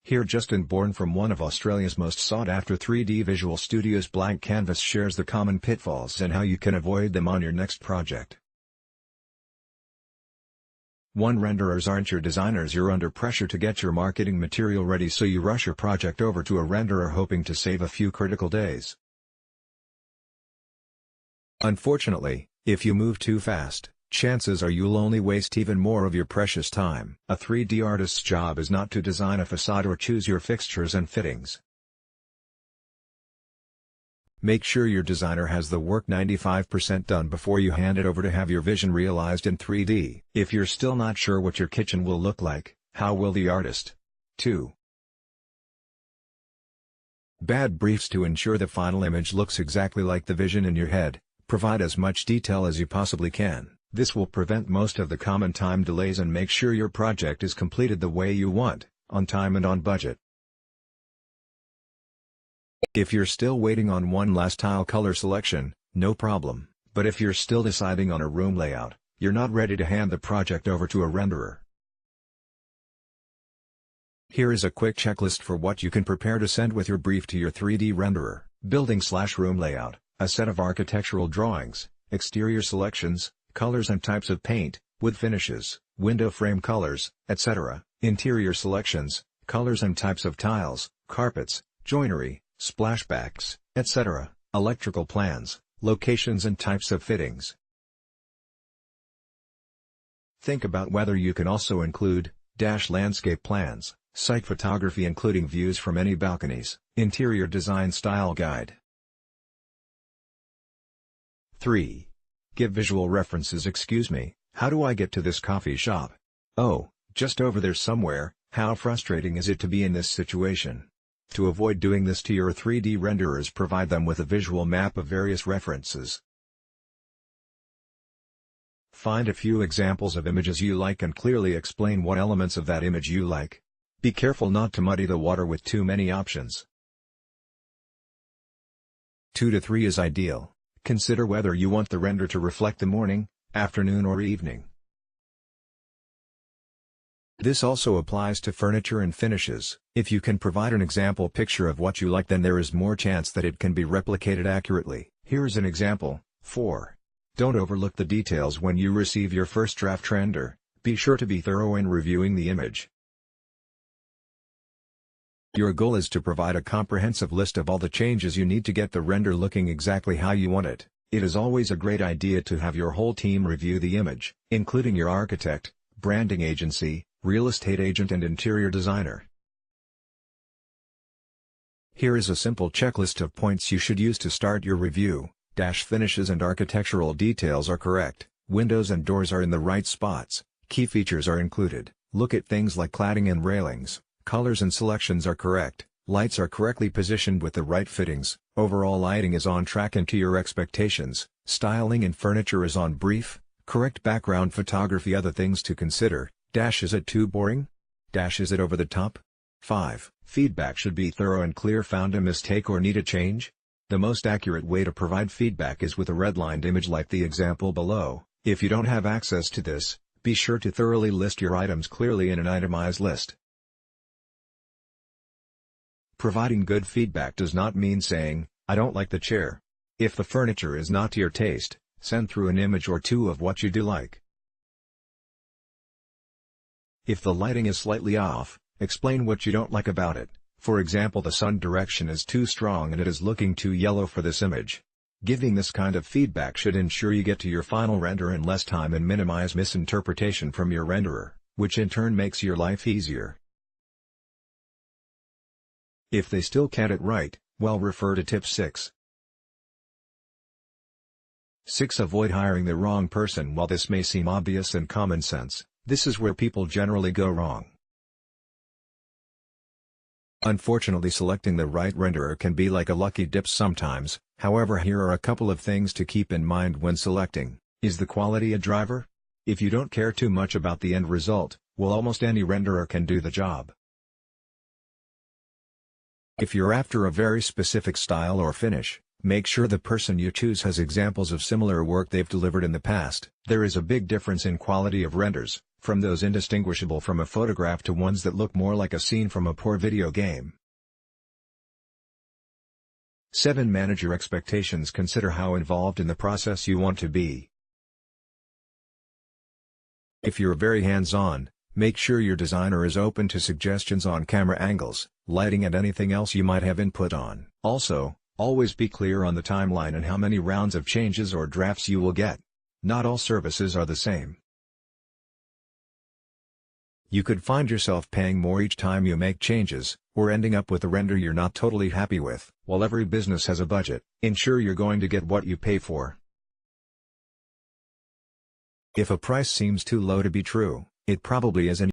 Here Justin Bourn from one of Australia's most sought-after 3D visual studios Blank Canvas shares the common pitfalls and how you can avoid them on your next project. 1. Renderers aren't your designers. You're under pressure to get your marketing material ready, so you rush your project over to a renderer hoping to save a few critical days. Unfortunately, if you move too fast, chances are you'll only waste even more of your precious time. A 3D artist's job is not to design a facade or choose your fixtures and fittings. Make sure your designer has the work 95% done before you hand it over to have your vision realized in 3D. If you're still not sure what your kitchen will look like, how will the artist? 2. Bad briefs. To ensure the final image looks exactly like the vision in your head, provide as much detail as you possibly can. This will prevent most of the common time delays and make sure your project is completed the way you want, on time and on budget. If you're still waiting on one last tile color selection, no problem, but if you're still deciding on a room layout, you're not ready to hand the project over to a renderer. Here is a quick checklist for what you can prepare to send with your brief to your 3D renderer. Building/room layout, a set of architectural drawings, exterior selections, colors and types of paint, wood finishes, window frame colors, etc., interior selections, colors and types of tiles, carpets, joinery, splashbacks, etc., electrical plans, locations and types of fittings. Think about whether you can also include landscape plans, site photography including views from any balconies, interior design style guide. 3. Give visual references. Excuse me, how do I get to this coffee shop? Oh, just over there somewhere. How frustrating is it to be in this situation? To avoid doing this to your 3D renderers, provide them with a visual map of various references. Find a few examples of images you like and clearly explain what elements of that image you like. Be careful not to muddy the water with too many options. 2 to 3 is ideal. Consider whether you want the render to reflect the morning, afternoon or evening. This also applies to furniture and finishes. If you can provide an example picture of what you like, then there is more chance that it can be replicated accurately. Here's an example. 4. Don't overlook the details when you receive your first draft render. Be sure to be thorough in reviewing the image. Your goal is to provide a comprehensive list of all the changes you need to get the render looking exactly how you want it. It is always a great idea to have your whole team review the image, including your architect, branding agency, real estate agent and interior designer. Here is a simple checklist of points you should use to start your review. Finishes and architectural details are correct, windows and doors are in the right spots, key features are included, look at things like cladding and railings. Colors and selections are correct, lights are correctly positioned with the right fittings, overall lighting is on track and to your expectations, styling and furniture is on brief, correct background photography. Other things to consider, is it too boring? Is it over the top? 5. Feedback should be thorough and clear. Found a mistake or need a change? The most accurate way to provide feedback is with a redlined image like the example below. If you don't have access to this, be sure to thoroughly list your items clearly in an itemized list. Providing good feedback does not mean saying, "I don't like the chair." If the furniture is not to your taste, send through an image or two of what you do like. If the lighting is slightly off, explain what you don't like about it. For example, the sun direction is too strong and it is looking too yellow for this image. Giving this kind of feedback should ensure you get to your final render in less time and minimize misinterpretation from your renderer, which in turn makes your life easier. If they still can't it right, well, refer to tip 6. 6. Avoid hiring the wrong person. While this may seem obvious and common sense, this is where people generally go wrong. Unfortunately, selecting the right renderer can be like a lucky dip sometimes. However, here are a couple of things to keep in mind when selecting. Is the quality a driver? If you don't care too much about the end result, well, almost any renderer can do the job. If you're after a very specific style or finish, make sure the person you choose has examples of similar work they've delivered in the past. There is a big difference in quality of renders. from those indistinguishable from a photograph to ones that look more like a scene from a poor video game. 7. Manage your expectations. Consider how involved in the process you want to be. If you're very hands-on, make sure your designer is open to suggestions on camera angles, lighting and anything else you might have input on. Also, always be clear on the timeline and how many rounds of changes or drafts you will get. Not all services are the same. You could find yourself paying more each time you make changes, or ending up with a render you're not totally happy with. While every business has a budget, ensure you're going to get what you pay for. If a price seems too low to be true, it probably isn't.